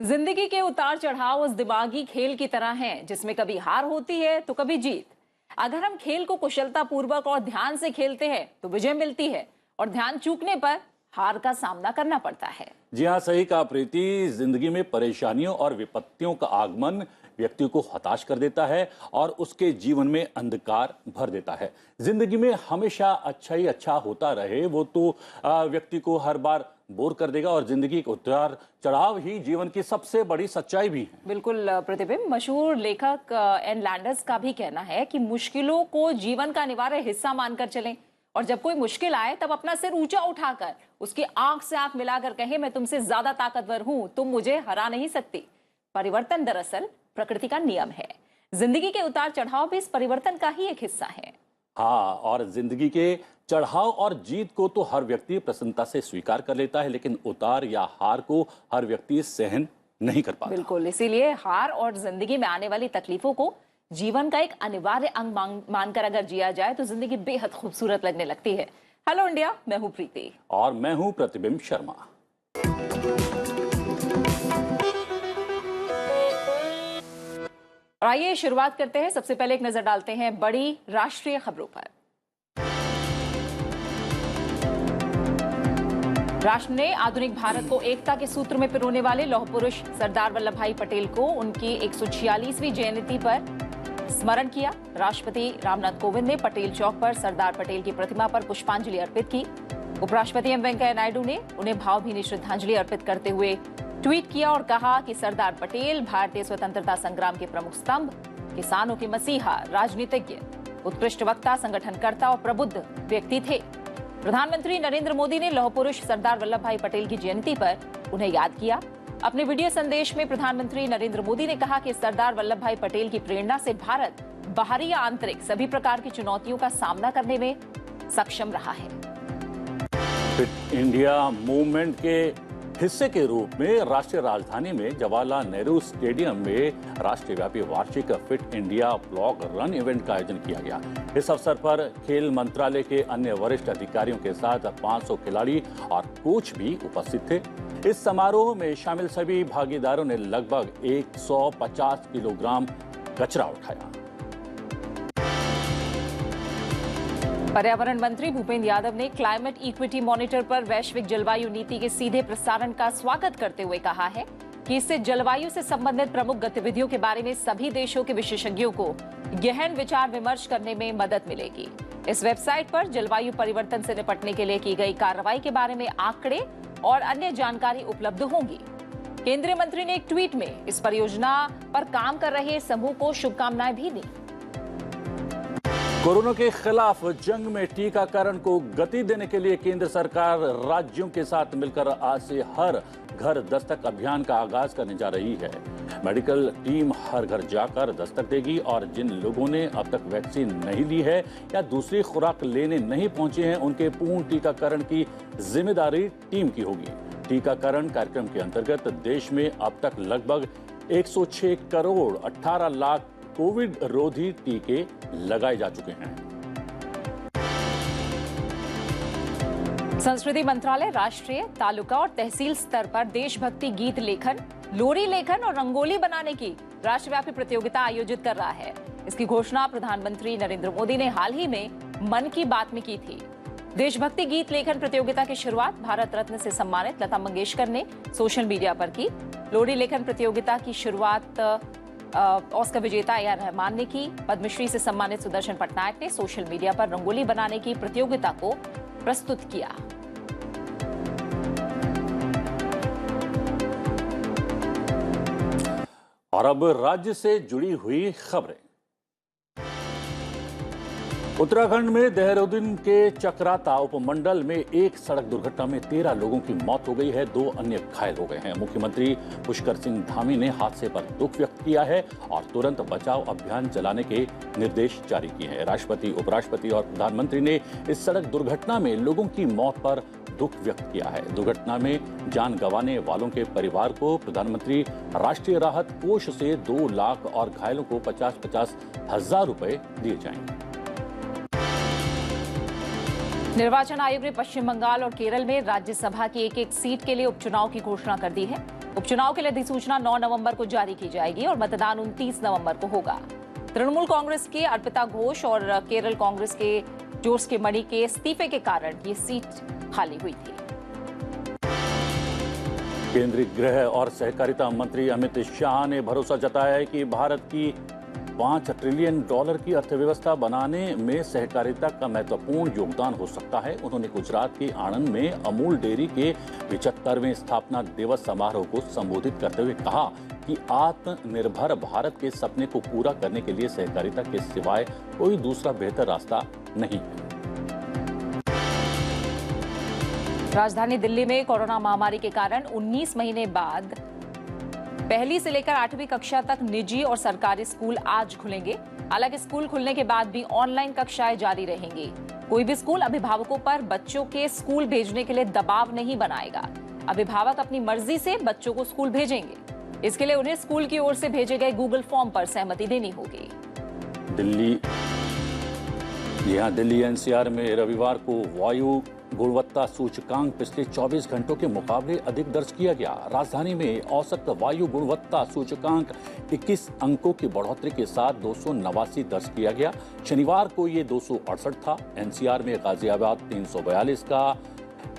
जिंदगी के उतार चढ़ाव उस दिमागी खेल की तरह हैं जिसमें कभी हार होती है तो कभी जीत। अगर हम खेल को कुशलता पूर्वक और ध्यान से खेलते हैं तो विजय मिलती है और ध्यान चूकने पर हार का सामना करना पड़ता है। जी हाँ, सही कहा प्रीति। जिंदगी में परेशानियों और विपत्तियों का आगमन व्यक्ति को हताश कर देता है और उसके जीवन में अंधकार भर देता है। जिंदगी में हमेशा अच्छा ही अच्छा होता रहे वो तो व्यक्ति को हर बार बोर कर देगा और जिंदगी के उतार चढ़ाव ही जीवन की सबसे बड़ी सच्चाई भी है। बिल्कुल प्रतिबिंब। मशहूर लेखक एन लैंडर्स का भी कहना है कि मुश्किलों को जीवन का अनिवार्य हिस्सा मानकर चलें और जब कोई मुश्किल आए तब अपना सिर ऊंचा उठाकर उसकी आंख से आंख मिलाकर कहे, मैं तुमसे ज्यादा ताकतवर हूं, तुम मुझे हरा नहीं सकती। परिवर्तन दरअसल प्रकृति का नियम है। जिंदगी के उतार चढ़ाव भी इस परिवर्तन का ही एक हिस्सा है। हाँ, और जिंदगी के चढ़ाव और जीत को तो हर व्यक्ति प्रसन्नता से स्वीकार कर लेता है, लेकिन उतार या हार को हर व्यक्ति सहन नहीं कर पाता। बिल्कुल, इसीलिए हार और जिंदगी में आने वाली तकलीफों को जीवन का एक अनिवार्य अंग मानकर अगर जिया जाए तो जिंदगी बेहद खूबसूरत लगने लगती है। हेलो इंडिया, मैं हूं प्रीति और मैं हूं प्रतिबिंब शर्मा। आइए शुरुआत करते हैं। सबसे पहले एक नजर डालते हैं बड़ी राष्ट्रीय खबरों पर। राष्ट्र ने आधुनिक भारत को एकता के सूत्र में पिरोने वाले लौह पुरुष सरदार वल्लभ भाई पटेल को उनकी 146वीं जयंती पर स्मरण किया। राष्ट्रपति रामनाथ कोविंद ने पटेल चौक पर सरदार पटेल की प्रतिमा पर पुष्पांजलि अर्पित की। उपराष्ट्रपति एम वेंकैया नायडू ने उन्हें भावभीनी श्रद्धांजलि अर्पित करते हुए ट्वीट किया और कहा कि सरदार पटेल भारतीय स्वतंत्रता संग्राम के प्रमुख स्तंभ, किसानों के मसीहा, राजनीतिज्ञ, उत्कृष्ट वक्ता, संगठनकर्ता और प्रबुद्ध व्यक्ति थे। प्रधानमंत्री नरेंद्र मोदी ने लौह पुरुष सरदार वल्लभ भाई पटेल की जयंती पर उन्हें याद किया। अपने वीडियो संदेश में प्रधानमंत्री नरेंद्र मोदी ने कहा कि सरदार वल्लभ भाई पटेल की प्रेरणा से भारत बाहरी या आंतरिक सभी प्रकार की चुनौतियों का सामना करने में सक्षम रहा है। फिट इंडिया मूवमेंट के हिस्से के रूप में राष्ट्रीय राजधानी में जवाहरलाल नेहरू स्टेडियम में राष्ट्रव्यापी वार्षिक fit India block run event का आयोजन किया गया। इस अवसर पर खेल मंत्रालय के अन्य वरिष्ठ अधिकारियों के साथ 500 खिलाड़ी और कोच भी उपस्थित थे। इस समारोह में शामिल सभी भागीदारों ने लगभग 150 किलोग्राम कचरा उठाया। पर्यावरण मंत्री भूपेंद्र यादव ने क्लाइमेट इक्विटी मॉनिटर पर वैश्विक जलवायु नीति के सीधे प्रसारण का स्वागत करते हुए कहा है कि इससे जलवायु से संबंधित प्रमुख गतिविधियों के बारे में सभी देशों के विशेषज्ञों को गहन विचार विमर्श करने में मदद मिलेगी। इस वेबसाइट पर जलवायु परिवर्तन से निपटने के लिए की गई कार्रवाई के बारे में आंकड़े और अन्य जानकारी उपलब्ध होंगी। केंद्रीय मंत्री ने एक ट्वीट में इस परियोजना पर काम कर रहे समूह को शुभकामनाएं भी दी। कोरोना के खिलाफ जंग में टीकाकरण को गति देने के लिए केंद्र सरकार राज्यों के साथ मिलकर आज से हर घर दस्तक अभियान का आगाज करने जा रही है। मेडिकल टीम हर घर जाकर दस्तक देगी और जिन लोगों ने अब तक वैक्सीन नहीं ली है या दूसरी खुराक लेने नहीं पहुंचे हैं, उनके पूर्ण टीकाकरण की जिम्मेदारी टीम की होगी। टीकाकरण कार्यक्रम के अंतर्गत देश में अब तक लगभग 106 करोड़ 18 लाख कोविड रोधी टीके लगाए जा चुके हैं। संस्कृति मंत्रालय राष्ट्रीय, तालुका और तहसील स्तर पर देशभक्ति गीत लेखन, लोरी लेखन और रंगोली बनाने की राष्ट्रव्यापी प्रतियोगिता आयोजित कर रहा है। इसकी घोषणा प्रधानमंत्री नरेंद्र मोदी ने हाल ही में मन की बात में की थी। देशभक्ति गीत लेखन प्रतियोगिता की शुरुआत भारत रत्न से सम्मानित लता मंगेशकर ने सोशल मीडिया पर की। लोरी लेखन प्रतियोगिता की शुरुआत ऑस्कर विजेता ए आर रहमान ने की। पद्मश्री से सम्मानित सुदर्शन पटनायक ने सोशल मीडिया पर रंगोली बनाने की प्रतियोगिता को प्रस्तुत किया। और अब राज्य से जुड़ी हुई खबरें। उत्तराखंड में देहरादून के चक्राता उपमंडल में एक सड़क दुर्घटना में 13 लोगों की मौत हो गई है, 2 अन्य घायल हो गए हैं। मुख्यमंत्री पुष्कर सिंह धामी ने हादसे पर दुख व्यक्त किया है और तुरंत बचाव अभियान चलाने के निर्देश जारी किए हैं। राष्ट्रपति, उपराष्ट्रपति और प्रधानमंत्री ने इस सड़क दुर्घटना में लोगों की मौत पर दुख व्यक्त किया है। दुर्घटना में जान गंवाने वालों के परिवार को प्रधानमंत्री राष्ट्रीय राहत कोष से 2 लाख और घायलों को 50-50 हजार रुपए दिए जाएंगे। निर्वाचन आयोग ने पश्चिम बंगाल और केरल में राज्यसभा की एक एक सीट के लिए उपचुनाव की घोषणा कर दी है। उपचुनाव के लिए अधिसूचना 9 नवंबर को जारी की जाएगी और मतदान 29 नवंबर को होगा। तृणमूल कांग्रेस के अर्पिता घोष और केरल कांग्रेस के जोस के मणि के इस्तीफे के कारण ये सीट खाली हुई थी। केंद्रीय गृह और सहकारिता मंत्री अमित शाह ने भरोसा जताया है कि भारत की $5 ट्रिलियन की अर्थव्यवस्था बनाने में सहकारिता का महत्वपूर्ण योगदान हो सकता है। उन्होंने गुजरात के आणंद में अमूल डेयरी के 75वें स्थापना दिवस समारोह को संबोधित करते हुए कहा कि आत्मनिर्भर भारत के सपने को पूरा करने के लिए सहकारिता के सिवाय कोई दूसरा बेहतर रास्ता नहीं है। राजधानी दिल्ली में कोरोना महामारी के कारण 19 महीने बाद पहली से लेकर 8वीं कक्षा तक निजी और सरकारी स्कूल आज खुलेंगे। हालांकि स्कूल खुलने के बाद भी ऑनलाइन कक्षाएं जारी रहेंगी। कोई भी स्कूल अभिभावकों पर बच्चों के स्कूल भेजने के लिए दबाव नहीं बनाएगा। अभिभावक अपनी मर्जी से बच्चों को स्कूल भेजेंगे। इसके लिए उन्हें स्कूल की ओर से भेजे गए गूगल फॉर्म पर सहमति देनी होगी। दिल्ली एनसीआर में रविवार को वायु गुणवत्ता सूचकांक पिछले 24 घंटों के मुकाबले अधिक दर्ज किया गया। राजधानी में औसत वायु गुणवत्ता सूचकांक 21 अंकों की बढ़ोतरी के साथ 289 दर्ज किया गया। शनिवार को ये 268 था। एनसीआर में गाजियाबाद 342 का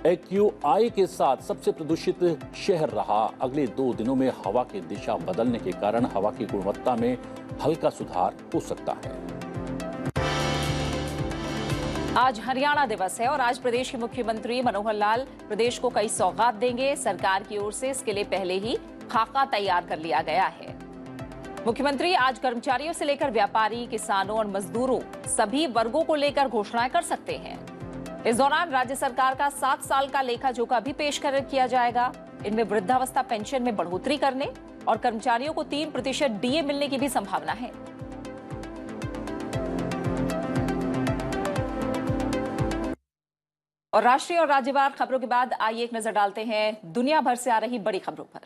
एक्यूआई के साथ सबसे प्रदूषित शहर रहा। अगले 2 दिनों में हवा की दिशा बदलने के कारण हवा की गुणवत्ता में हल्का सुधार हो सकता है। आज हरियाणा दिवस है और आज प्रदेश के मुख्यमंत्री मनोहर लाल प्रदेश को कई सौगात देंगे। सरकार की ओर से इसके लिए पहले ही खाका तैयार कर लिया गया है। मुख्यमंत्री आज कर्मचारियों से लेकर व्यापारी, किसानों और मजदूरों सभी वर्गों को लेकर घोषणाएं कर सकते हैं। इस दौरान राज्य सरकार का 7 साल का लेखा जोखा भी पेश किया जाएगा। इनमें वृद्धावस्था पेंशन में बढ़ोतरी करने और कर्मचारियों को 3% डीए मिलने की भी संभावना है। और राष्ट्रीय और राज्यवार खबरों के बाद आइए एक नजर डालते हैं दुनिया भर से आ रही बड़ी खबरों पर।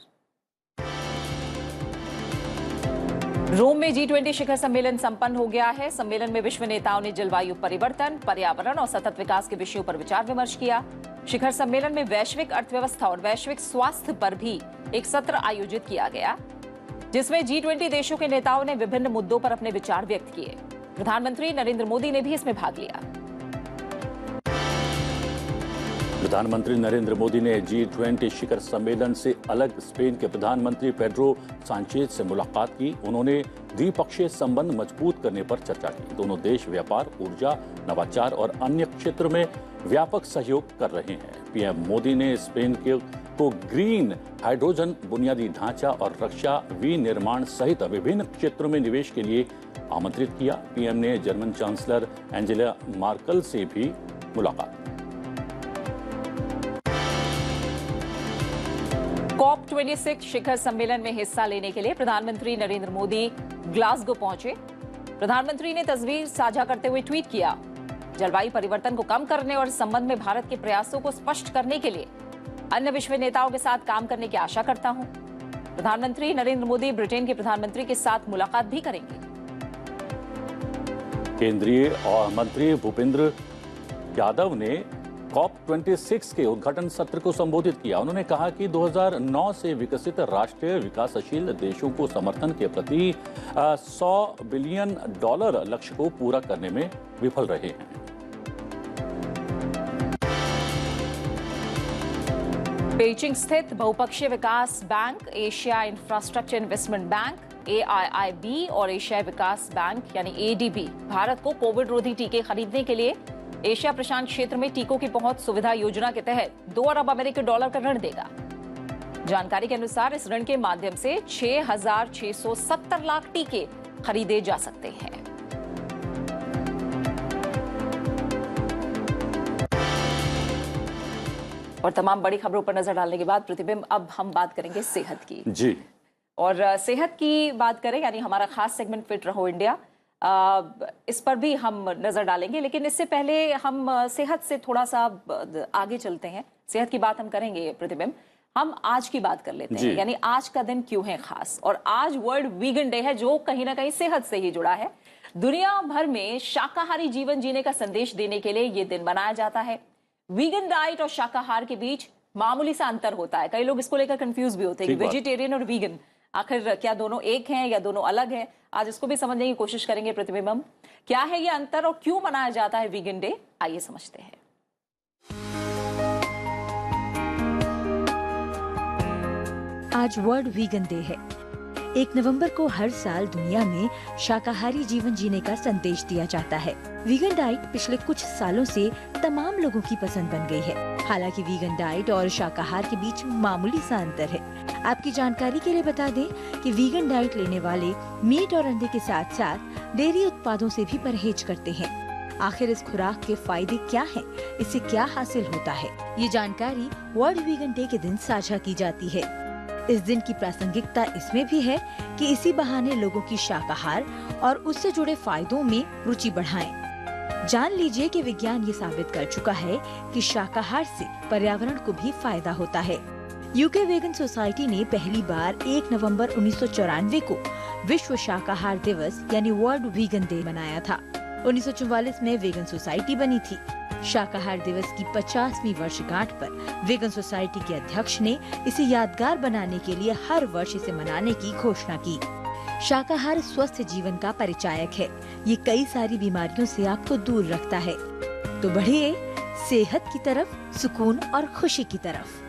रोम में G20 शिखर सम्मेलन संपन्न हो गया है। सम्मेलन में विश्व नेताओं ने जलवायु परिवर्तन, पर्यावरण और सतत विकास के विषयों पर विचार विमर्श किया। शिखर सम्मेलन में वैश्विक अर्थव्यवस्था और वैश्विक स्वास्थ्य पर भी एक सत्र आयोजित किया गया, जिसमें G20 देशों के नेताओं ने विभिन्न मुद्दों पर अपने विचार व्यक्त किए। प्रधानमंत्री नरेंद्र मोदी ने भी इसमें भाग लिया। प्रधानमंत्री नरेंद्र मोदी ने G20 शिखर सम्मेलन से अलग स्पेन के प्रधानमंत्री पेड्रो सांचेज से मुलाकात की। उन्होंने द्विपक्षीय संबंध मजबूत करने पर चर्चा की। दोनों देश व्यापार, ऊर्जा, नवाचार और अन्य क्षेत्र में व्यापक सहयोग कर रहे हैं। पीएम मोदी ने स्पेन को ग्रीन हाइड्रोजन, बुनियादी ढांचा और रक्षा विनिर्माण सहित विभिन्न क्षेत्रों में निवेश के लिए आमंत्रित किया। पीएम ने जर्मन चांसलर एंजेला मार्केल से भी मुलाकात की। COP26 शिखर सम्मेलन में हिस्सा लेने के लिए प्रधानमंत्री नरेंद्र मोदी ग्लासगो पहुंचे। प्रधानमंत्री ने तस्वीर साझा करते हुए ट्वीट किया, जलवायु परिवर्तन को कम करने और इस संबंध में भारत के प्रयासों को स्पष्ट करने के लिए अन्य विश्व नेताओं के साथ काम करने की आशा करता हूं। प्रधानमंत्री नरेंद्र मोदी ब्रिटेन के प्रधानमंत्री के साथ मुलाकात भी करेंगे। केंद्रीय मंत्री भूपेंद्र यादव ने COP26 के उद्घाटन सत्र को संबोधित किया। उन्होंने कहा कि 2009 से विकसित राष्ट्रीय विकासशील देशों को समर्थन के प्रति $100 बिलियन लक्ष्य को पूरा करने में विफल रहे हैं। बेइजिंग स्थित बहुपक्षीय विकास bank, Asia infrastructure investment bank AIIB और एशिया विकास बैंक यानी ADB भारत को कोविड रोधी टीके खरीदने के लिए एशिया प्रशांत क्षेत्र में टीकों की पहुंच सुविधा योजना के तहत $2 अरब का ऋण देगा। जानकारी के अनुसार इस ऋण के माध्यम से 6,670 लाख टीके खरीदे जा सकते हैं। और तमाम बड़ी खबरों पर नजर डालने के बाद प्रतिबिंब, अब हम बात करेंगे सेहत की। जी, और सेहत की बात करें यानी हमारा खास सेगमेंट फिट रहो इंडिया, इस पर भी हम नजर डालेंगे। लेकिन इससे पहले हम सेहत से थोड़ा सा आगे चलते हैं। सेहत की बात हम करेंगे प्रतिबिंब, हम आज की बात कर लेते हैं, यानी आज का दिन क्यों है खास। और आज वर्ल्ड वीगन डे है, जो कहीं ना कहीं सेहत से ही जुड़ा है। दुनिया भर में शाकाहारी जीवन जीने का संदेश देने के लिए ये दिन मनाया जाता है। वीगन डाइट और शाकाहार के बीच मामूली सा अंतर होता है। कई लोग इसको लेकर कंफ्यूज भी होते हैं कि वेजिटेरियन और वीगन आखिर क्या दोनों एक हैं या दोनों अलग हैं। आज इसको भी समझने की कोशिश करेंगे। प्रतिबिंबम, क्या है ये अंतर और क्यों मनाया जाता है वीगन डे, आइए समझते हैं। आज वर्ल्ड वीगन डे है। 1 नवंबर को हर साल दुनिया में शाकाहारी जीवन जीने का संदेश दिया जाता है। वीगन डाइट पिछले कुछ सालों से तमाम लोगों की पसंद बन गई है। हालांकि वीगन डाइट और शाकाहार के बीच मामूली सा अंतर है। आपकी जानकारी के लिए बता दें कि वीगन डाइट लेने वाले मीट और अंडे के साथ साथ डेयरी उत्पादों से भी परहेज करते हैं। आखिर इस खुराक के फायदे क्या हैं? इससे क्या हासिल होता है? ये जानकारी वर्ल्ड वीगन डे के दिन साझा की जाती है। इस दिन की प्रासंगिकता इसमें भी है कि इसी बहाने लोगों की शाकाहार और उससे जुड़े फायदों में रुचि बढ़ाएं। जान लीजिए कि विज्ञान ये साबित कर चुका है कि शाकाहार से पर्यावरण को भी फायदा होता है। यूके वेगन सोसाइटी ने पहली बार 1 नवंबर 1994 को विश्व शाकाहार दिवस यानी वर्ल्ड वीगन डे मनाया था। 1944 में वेगन सोसाइटी बनी थी। शाकाहार दिवस की 50वीं वर्षगांठ पर वेगन सोसाइटी के अध्यक्ष ने इसे यादगार बनाने के लिए हर वर्ष इसे मनाने की घोषणा की। शाकाहार स्वस्थ जीवन का परिचायक है। ये कई सारी बीमारियों से आपको दूर रखता है। तो बढ़िए सेहत की तरफ, सुकून और खुशी की तरफ।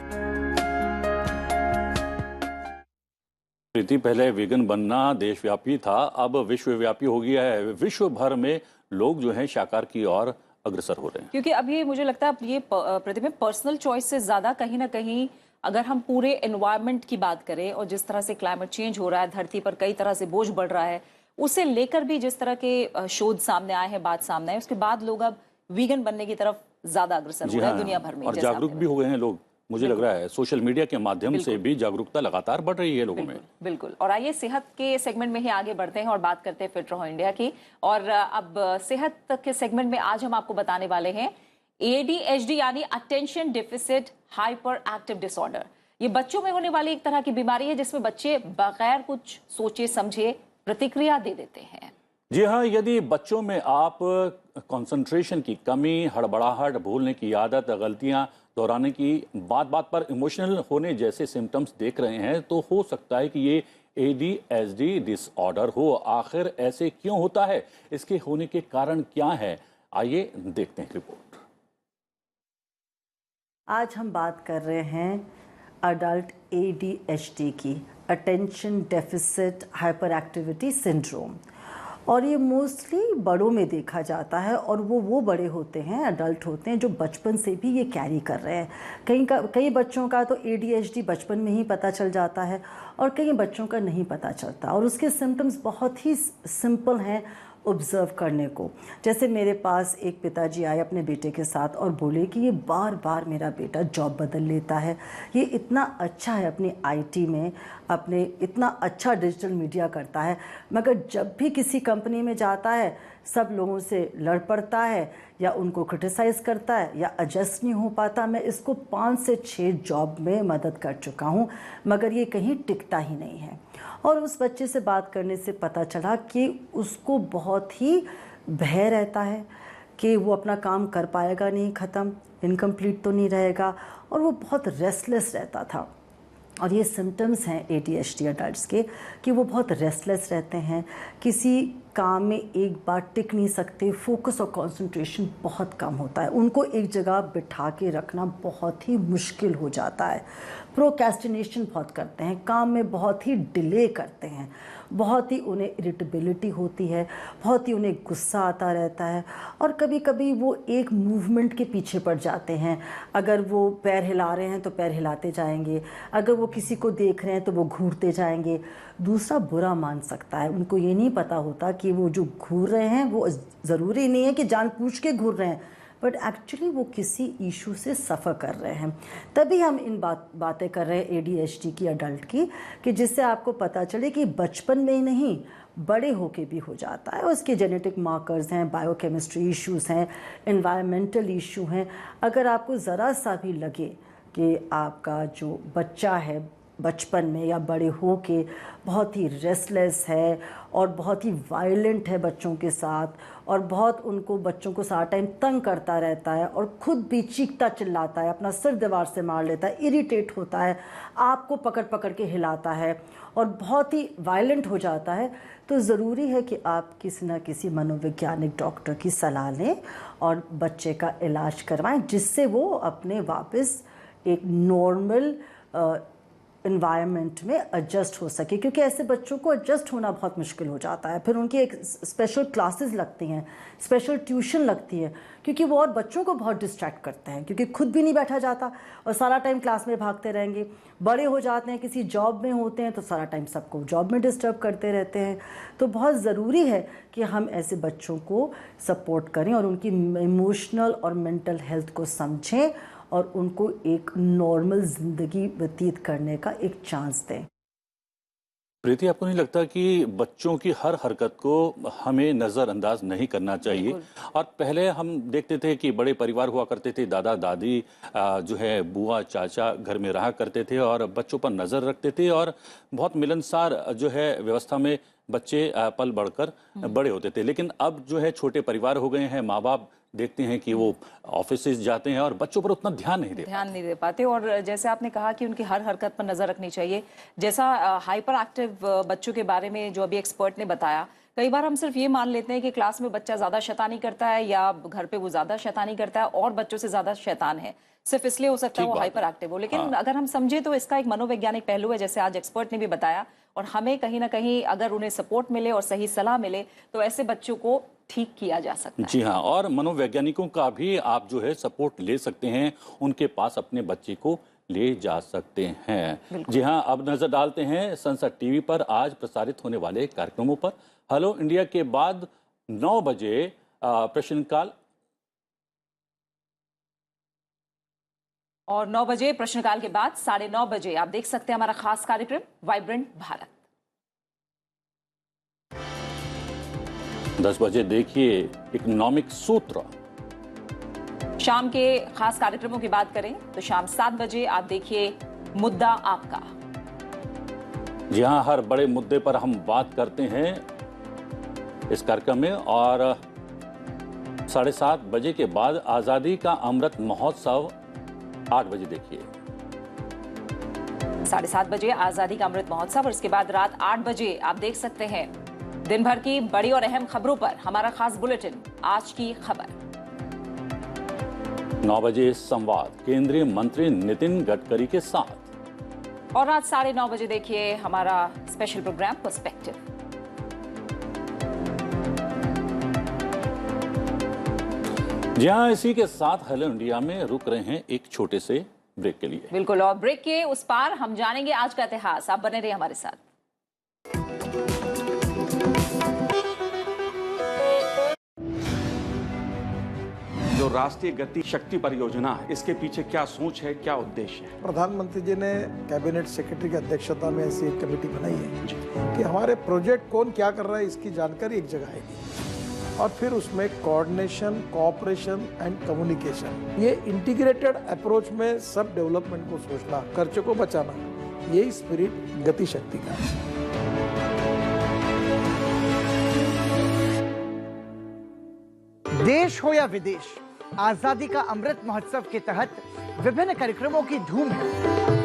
प्रीति, पहले वीगन बनना देशव्यापी था, अब विश्वव्यापी हो गया है। विश्व भर में लोग जो हैं शाकाहार की ओर अग्रसर हो रहे हैं। क्योंकि अब ये मुझे लगता है ये प्रतिबिंब पर्सनल चॉइस से ज्यादा कहीं ना कहीं अगर हम पूरे एनवायरनमेंट की बात करें और जिस तरह से क्लाइमेट चेंज हो रहा है, धरती पर कई तरह से बोझ बढ़ रहा है, उसे लेकर भी जिस तरह के शोध सामने आए हैं, बात सामने आई, उसके बाद लोग अब वीगन बनने की तरफ ज्यादा अग्रसर हो रहे हैं दुनिया भर में। और जागरूक भी हो गए हैं लोग। मुझे लग रहा है सोशल मीडिया के माध्यम से भी जागरूकता लगातार बढ़ रही है लोगों में। बिल्कुल। और आइए सेहत के सेगमेंट में ही आगे बढ़ते हैं और बात करते हैं फिट रहो इंडिया की। और अब सेहत के सेगमेंट में आज हम आपको बताने वाले हैं ADHD यानी attention deficit hyper active disorder. ये बच्चों में होने वाली एक तरह की बीमारी है जिसमें बच्चे बगैर कुछ सोचे समझे प्रतिक्रिया दे देते हैं। जी हाँ, यदि बच्चों में आप कंसंट्रेशन की कमी, हड़बड़ाहट, भूलने की आदत, गलतियां दोहराने की, बात बात पर इमोशनल होने जैसे सिम्टम्स देख रहे हैं, तो हो सकता है कि ये ADHD डिसऑर्डर हो। आखिर ऐसे क्यों होता है? इसके होने के कारण क्या है? आइए देखते हैं रिपोर्ट। आज हम बात कर रहे हैं अडल्ट ADHD की, attention deficit hyper activity syndrome. और ये मोस्टली बड़ों में देखा जाता है और वो बड़े होते हैं, अडल्ट होते हैं जो बचपन से भी ये कैरी कर रहे हैं। कई बच्चों का तो ADHD बचपन में ही पता चल जाता है और कई बच्चों का नहीं पता चलता। और उसके सिम्टम्स बहुत ही सिंपल हैं ऑब्ज़र्व करने को। जैसे मेरे पास एक पिताजी आए अपने बेटे के साथ और बोले कि ये बार बार मेरा बेटा जॉब बदल लेता है, ये इतना अच्छा है अपनी IT में, अपने इतना अच्छा डिजिटल मीडिया करता है, मगर जब भी किसी कंपनी में जाता है सब लोगों से लड़ पड़ता है या उनको क्रिटिसाइज़ करता है या एडजस्ट नहीं हो पाता। मैं इसको 5 से 6 जॉब में मदद कर चुका हूँ मगर ये कहीं टिकता ही नहीं है। और उस बच्चे से बात करने से पता चला कि उसको बहुत ही भय रहता है कि वो अपना काम कर पाएगा नहीं, ख़त्म, इनकम्प्लीट तो नहीं रहेगा, और वो बहुत रेस्टलेस रहता था। और ये सिम्टम्स हैं ADHD अडल्ट्स के कि वो बहुत रेस्टलेस रहते हैं, किसी काम में एक बार टिक नहीं सकते, फोकस और कंसंट्रेशन बहुत कम होता है, उनको एक जगह बिठा के रखना बहुत ही मुश्किल हो जाता है, प्रोक्रेस्टिनेशन बहुत करते हैं, काम में बहुत ही डिले करते हैं, बहुत ही उन्हें इरिटेबिलिटी होती है, बहुत ही उन्हें गुस्सा आता रहता है, और कभी कभी वो एक मूवमेंट के पीछे पड़ जाते हैं। अगर वो पैर हिला रहे हैं तो पैर हिलाते जाएंगे, अगर वो किसी को देख रहे हैं तो वो घूरते जाएंगे। दूसरा बुरा मान सकता है, उनको ये नहीं पता होता कि वो जो घूर रहे हैं वो ज़रूरी नहीं है कि जानबूझ के घूर रहे हैं, बट एक्चुअली वो किसी इशू से सफ़र कर रहे हैं। तभी हम इन बातें कर रहे हैं ADHD की अडल्ट की, कि जिससे आपको पता चले कि बचपन में ही नहीं बड़े होके भी हो जाता है। उसके जेनेटिक मार्कर्स हैं, बायोकेमिस्ट्री इश्यूज़ हैं, एनवायरमेंटल इशू हैं। अगर आपको ज़रा सा भी लगे कि आपका जो बच्चा है बचपन में या बड़े हो के बहुत ही रेस्टलेस है और बहुत ही वायलेंट है बच्चों के साथ, और बहुत उनको बच्चों को सारा टाइम तंग करता रहता है और खुद भी चीखता चिल्लाता है, अपना सिर दीवार से मार लेता है, इरिटेट होता है, आपको पकड़ पकड़ के हिलाता है और बहुत ही वायलेंट हो जाता है, तो ज़रूरी है कि आप किसी न किसी मनोवैज्ञानिक डॉक्टर की सलाह लें और बच्चे का इलाज करवाएं, जिससे वो अपने वापस एक नॉर्मल एनवायरनमेंट में एडजस्ट हो सके, क्योंकि ऐसे बच्चों को एडजस्ट होना बहुत मुश्किल हो जाता है। फिर उनकी एक स्पेशल क्लासेस लगती हैं, स्पेशल ट्यूशन लगती है, क्योंकि वो और बच्चों को बहुत डिस्ट्रैक्ट करते हैं, क्योंकि खुद भी नहीं बैठा जाता और सारा टाइम क्लास में भागते रहेंगे। बड़े हो जाते हैं, किसी जॉब में होते हैं, तो सारा टाइम सबको जॉब में डिस्टर्ब करते रहते हैं। तो बहुत ज़रूरी है कि हम ऐसे बच्चों को सपोर्ट करें और उनकी इमोशनल और मेंटल हेल्थ को समझें और उनको एक नॉर्मल ज़िंदगी व्यतीत करने का एक चांस दें। प्रीति, आपको नहीं लगता कि बच्चों की हर हरकत को हमें नज़रअंदाज नहीं करना चाहिए? और पहले हम देखते थे कि बड़े परिवार हुआ करते थे, दादा दादी जो है बुआ चाचा घर में रहा करते थे और बच्चों पर नज़र रखते थे और बहुत मिलनसार जो है व्यवस्था में बच्चे पल बढ़कर बड़े होते थे। लेकिन अब जो है छोटे परिवार हो गए हैं, माँ बाप देखते हैं कि वो ऑफिस जाते हैं और बच्चों पर उतना ध्यान नहीं दे पाते। और जैसे आपने कहा कि उनकी हर हरकत पर नजर रखनी चाहिए, जैसा हाइपर एक्टिव बच्चों के बारे में जो अभी एक्सपर्ट ने बताया, कई बार हम सिर्फ ये मान लेते हैं कि क्लास में बच्चा ज्यादा शैतानी करता है या घर पे वो ज्यादा शैतानी करता है और बच्चों से ज्यादा शैतान है, सिर्फ इसलिए हो सकता है वो हाइपर एक्टिव हो। लेकिन अगर हम समझे तो इसका एक मनोवैज्ञानिक पहलू है, जैसे आज एक्सपर्ट ने भी बताया, और हमें कहीं ना कहीं अगर उन्हें सपोर्ट मिले और सही सलाह मिले तो ऐसे बच्चों को ठीक किया जा सकता है। जी हाँ, और मनोवैज्ञानिकों का भी आप जो है सपोर्ट ले सकते हैं, उनके पास अपने बच्चे को ले जा सकते हैं। जी हाँ, अब नजर डालते हैं संसद टीवी पर आज प्रसारित होने वाले कार्यक्रमों पर। हेलो इंडिया के बाद 9 बजे प्रश्नकाल और 9 बजे प्रश्नकाल के बाद 9:30 बजे आप देख सकते हैं हमारा खास कार्यक्रम वाइब्रेंट भारत। 10 बजे देखिए इकोनॉमिक सूत्र। शाम के खास कार्यक्रमों की बात करें तो शाम 7 बजे आप देखिए मुद्दा आपका। जी हाँ, हर बड़े मुद्दे पर हम बात करते हैं इस कार्यक्रम में। और 7:30 बजे के बाद आजादी का अमृत महोत्सव 8 बजे देखिए। 7:30 बजे आजादी का अमृत महोत्सव और इसके बाद रात 8 बजे आप देख सकते हैं दिन भर की बड़ी और अहम खबरों पर हमारा खास बुलेटिन आज की खबर। 9 बजे संवाद केंद्रीय मंत्री नितिन गडकरी के साथ। और रात 9:30 बजे देखिए हमारा स्पेशल प्रोग्राम पर्सपेक्टिव। जी हाँ, इसी के साथ हेलो इंडिया में रुक रहे हैं एक छोटे से ब्रेक के लिए। बिल्कुल, और ब्रेक के उस पार हम जानेंगे आज का इतिहास। आप बने रहिए हमारे साथ। जो राष्ट्रीय गति शक्ति परियोजना है, इसके पीछे क्या सोच है, क्या उद्देश्य है? प्रधानमंत्री जी ने कैबिनेट सेक्रेटरी की अध्यक्षता में ऐसी एक कमेटी बनाई है कि हमारे प्रोजेक्ट कौन क्या कर रहा है इसकी जानकारी एक जगह आएगी और फिर उसमें कोऑर्डिनेशन, कोऑपरेशन एंड कम्युनिकेशन, ये इंटीग्रेटेड अप्रोच में सब डेवलपमेंट को सोचना, खर्चे को बचाना, यही स्पिरिट गति शक्ति का है। देश हो या विदेश, आजादी का अमृत महोत्सव के तहत विभिन्न कार्यक्रमों की धूम है।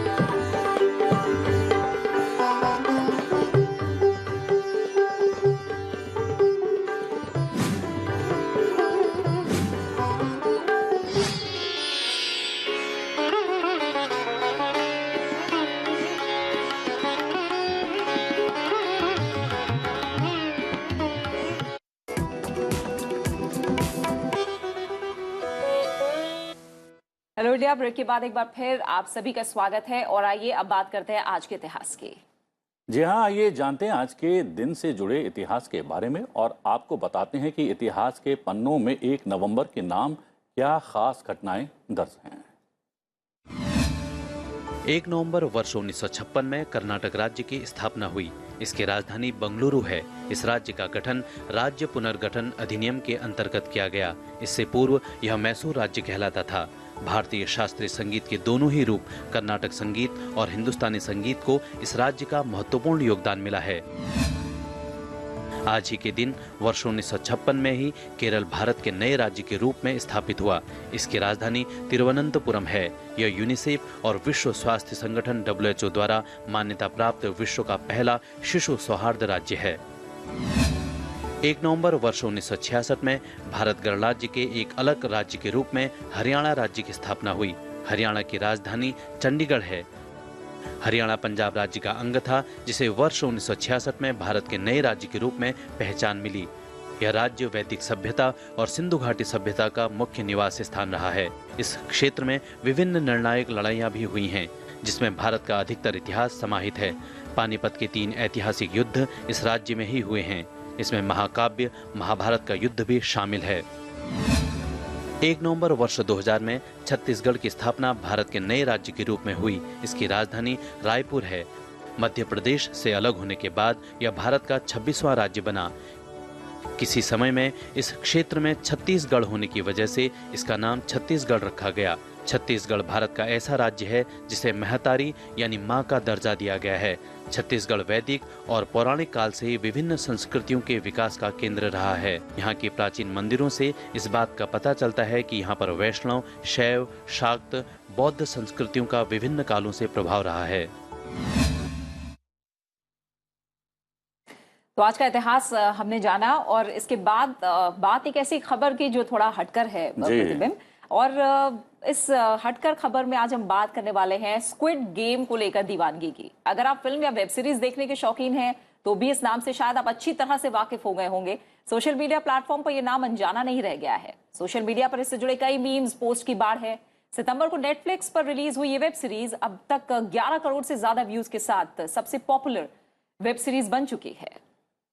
हेलो इंडिया ब्रेक के बाद एक बार फिर आप सभी का स्वागत है और आइए अब बात करते हैं आज के इतिहास की। जी हाँ, आइए जानते हैं आज के दिन से जुड़े इतिहास के बारे में और आपको बताते हैं कि इतिहास के पन्नों में 1 नवंबर के नाम क्या खास घटनाएं दर्ज हैं। 1 नवंबर वर्ष 1956 में कर्नाटक राज्य की स्थापना हुई। इसकी राजधानी बंगलुरु है। इस राज्य का गठन राज्य पुनर्गठन अधिनियम के अंतर्गत किया गया। इससे पूर्व यह मैसूर राज्य कहलाता था। भारतीय शास्त्रीय संगीत के दोनों ही रूप कर्नाटक संगीत और हिंदुस्तानी संगीत को इस राज्य का महत्वपूर्ण योगदान मिला है। आज ही के दिन वर्ष 1956 में ही केरल भारत के नए राज्य के रूप में स्थापित हुआ। इसकी राजधानी तिरुवनंतपुरम है। यह यूनिसेफ और विश्व स्वास्थ्य संगठन WHO द्वारा मान्यता प्राप्त विश्व का पहला शिशु सौहार्द राज्य है। 1 नवंबर वर्ष 1966 में भारत गणराज्य के एक अलग राज्य के रूप में हरियाणा राज्य की स्थापना हुई। हरियाणा की राजधानी चंडीगढ़ है। हरियाणा पंजाब राज्य का अंग था, जिसे वर्ष 1966 में भारत के नए राज्य के रूप में पहचान मिली। यह राज्य वैदिक सभ्यता और सिंधु घाटी सभ्यता का मुख्य निवास स्थान रहा है। इस क्षेत्र में विभिन्न निर्णायक लड़ाइयां भी हुई हैं, जिसमें भारत का अधिकतर इतिहास समाहित है। पानीपत के 3 ऐतिहासिक युद्ध इस राज्य में ही हुए हैं। इसमें महाकाव्य महाभारत का युद्ध भी शामिल है। 1 नवंबर वर्ष 2000 में छत्तीसगढ़ की स्थापना भारत के नए राज्य के रूप में हुई। इसकी राजधानी रायपुर है। मध्य प्रदेश से अलग होने के बाद यह भारत का 26वां राज्य बना। किसी समय में इस क्षेत्र में छत्तीसगढ़ होने की वजह से इसका नाम छत्तीसगढ़ रखा गया। छत्तीसगढ़ भारत का ऐसा राज्य है जिसे महतारी यानी माँ का दर्जा दिया गया है। छत्तीसगढ़ वैदिक और पौराणिक काल से ही विभिन्न संस्कृतियों के विकास का केंद्र रहा है। यहाँ के प्राचीन मंदिरों से इस बात का पता चलता है कि यहाँ पर वैष्णव, शैव, शाक्त, बौद्ध संस्कृतियों का विभिन्न कालों से प्रभाव रहा है। तो आज का इतिहास हमने जाना और इसके बाद बात एक ऐसी खबर की जो थोड़ा हटकर है प्रतिबिंब, और इस हटकर खबर में आज हम बात करने वाले हैं स्क्विड गेम को लेकर दीवानगी की। अगर आप फिल्म या वेब सीरीज देखने के शौकीन हैं तो भी इस नाम से शायद आप अच्छी तरह से वाकिफ हो गए होंगे। सोशल मीडिया प्लेटफॉर्म पर यह नाम अनजाना नहीं रह गया है। सोशल मीडिया पर इससे जुड़े कई मीम्स, पोस्ट की बाढ़ है। सितंबर को नेटफ्लिक्स पर रिलीज हुई ये वेब सीरीज अब तक 11 करोड़ से ज्यादा व्यूज के साथ सबसे पॉपुलर वेब सीरीज बन चुकी है।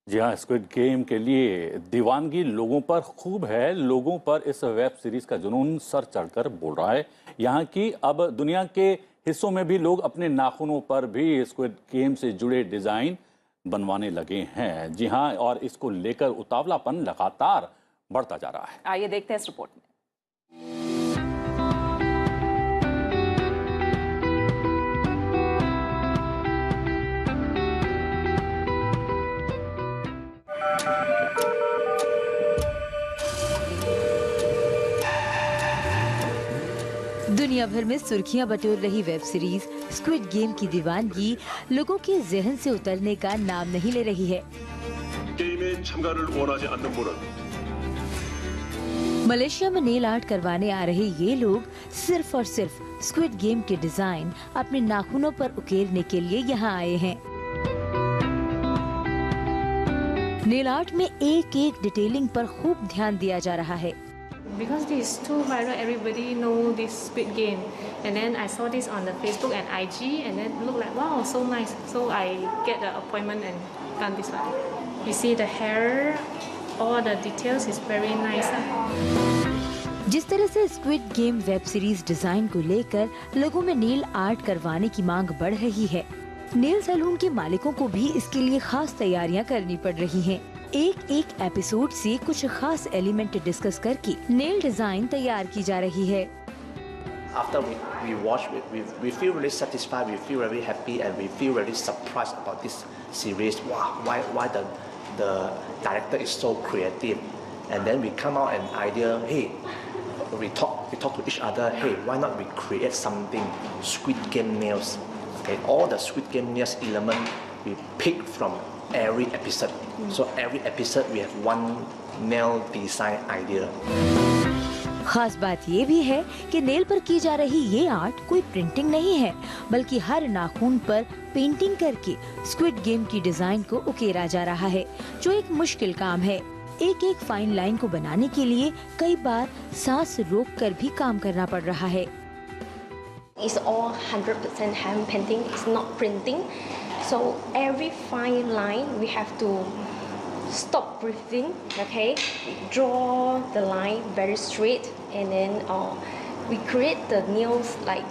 जी हाँ, स्क्विड गेम के लिए दीवानगी लोगों पर खूब है। लोगों पर इस वेब सीरीज का जुनून सर चढ़कर बोल रहा है। यहाँ की अब दुनिया के हिस्सों में भी लोग अपने नाखूनों पर भी स्क्विड गेम से जुड़े डिजाइन बनवाने लगे हैं। जी हाँ, और इसको लेकर उतावलापन लगातार बढ़ता जा रहा है। आइए देखते हैं इस रिपोर्ट में। दुनिया भर में सुर्खियां बटोर रही वेब सीरीज स्क्विड गेम की दीवानगी लोगों के जहन से उतरने का नाम नहीं ले रही है। मलेशिया में नेल आर्ट करवाने आ रहे ये लोग सिर्फ और सिर्फ स्क्विड गेम के डिजाइन अपने नाखूनों पर उकेरने के लिए यहाँ आए हैं। नेल आर्ट में एक एक डिटेलिंग पर खूब ध्यान दिया जा रहा है। Because this is too viral, everybody know this Squid Game, and then I saw this on the Facebook and IG, and then look like wow, so nice. So I get the appointment and done this one. You see the hair, all the details is very nice. जिस तरह से squid game web series design को लेकर लोगों में nail art करवाने की मांग बढ़ रही है, नेल सैलून के मालिकों को भी इसके लिए खास तैयारियां करनी पड़ रही हैं। एक एक एपिसोड से कुछ खास एलिमेंट डिस्कस करके नेल डिजाइन तैयार की जा रही है। After we watch, we feel really satisfied, we feel very happy, and we feel very surprised about this series. Wow, why the director is so creative, and then we come out an idea. Hey, we talk to each other. Hey, why not we create something Squid Game nails? Okay, all the Squid Game nails element we pick from every episode. So every episode we have one nail design idea. खास बात ये भी है कि nail पर की जा रही ये आर्ट कोई प्रिंटिंग नहीं है, बल्कि हर नाखून पर पेंटिंग करके स्क्विड गेम की डिजाइन को उकेरा जा रहा है, जो एक मुश्किल काम है। एक एक फाइन लाइन को बनाने के लिए कई बार सांस रोक कर भी काम करना पड़ रहा है। It's all 100% hand painting. It's not printing. So every fine line we have to stop breathing. Okay, draw the line very straight, and then we create the nails like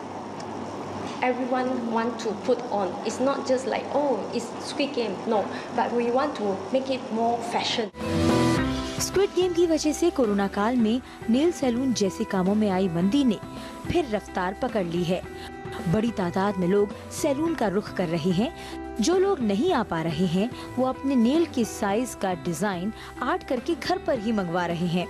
everyone want to put on. It's not just like oh, it's Squid Game. No, but we want to make it more fashion. Squid game की वजह से corona काल में nail salon जैसे कामों में आई मंदी ने फिर रफ्तार पकड़ ली है। बड़ी तादाद में लोग सैलून का रुख कर रहे हैं। जो लोग नहीं आ पा रहे हैं वो अपने नेल के साइज का डिजाइन आर्ट करके घर पर ही मंगवा रहे हैं।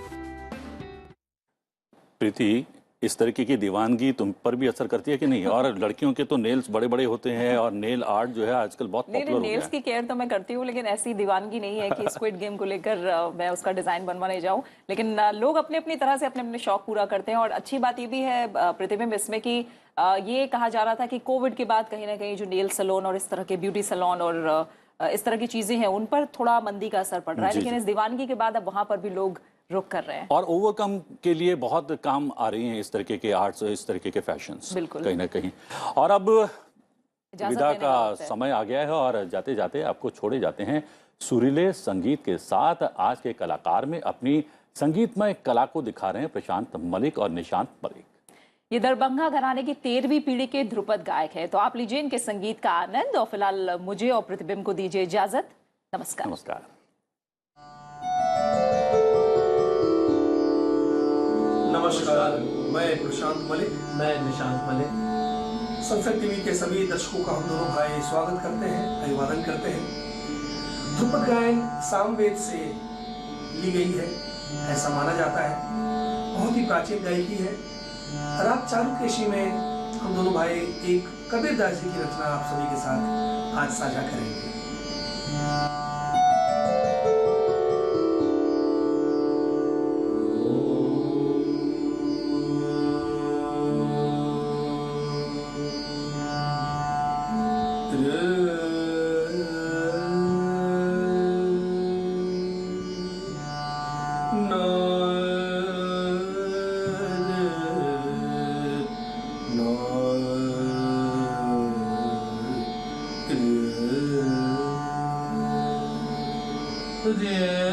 प्रीति, इस तरीके की दीवानगी तुम पर भी असर करती है कि नहीं? और लड़कियों के तो नेल्स बड़े बड़े होते हैं और नेल आर्ट जो है आजकल बहुत पॉपुलर हो गया है। नेल्स की केयर तो मैं करती हूँ, लेकिन ऐसी दीवानगी नहीं है कि स्क्विड गेम को लेकर मैं उसका डिजाइन बनवाने जाऊँ। लेकिन लोग अपने अपनी तरह से अपने अपने शौक पूरा करते हैं। और अच्छी बात ये भी है प्रतिबिंब इसमें कि ये कहा जा रहा था कि कोविड के बाद कहीं ना कहीं जो नेल सैलून और इस तरह के ब्यूटी सैलून और इस तरह की चीजें हैं उन पर थोड़ा मंदी का असर पड़ रहा है, लेकिन इस दीवानगी के बाद अब वहां पर भी लोग रुक कर रहे हैं और ओवरकम के लिए बहुत काम आ रही हैं इस तरीके के आर्ट्स, इस तरीके के फैशंस कहीं ना कहीं। और अब विदा का समय आ गया है और जाते जाते आपको छोड़े जाते हैं सुरीले संगीत के साथ। आज के कलाकार में अपनी संगीतमय कला को दिखा रहे हैं प्रशांत मलिक और निशांत मलिक। ये दरभंगा घराने की 13वीं पीढ़ी के ध्रुपद गायक है, तो आप लीजिए इनके संगीत का आनंद। और फिलहाल मुझे और प्रतिबिंब को दीजिए इजाजत। नमस्कार। नमस्कार। नमस्कार, मैं प्रशांत मलिक। मैं निशांत मलिक। सनसेट टीवी के सभी दर्शकों का हम दोनों भाई स्वागत करते हैं, अभिवादन करते हैं। ध्रुपद गायन सामवेद से ली गई है, ऐसा माना जाता है। बहुत ही प्राचीन गायकी है। राग चारुकेशी में हम दोनों भाई एक कबीरदास जी की रचना आप सभी के साथ आज साझा करेंगे। Yeah.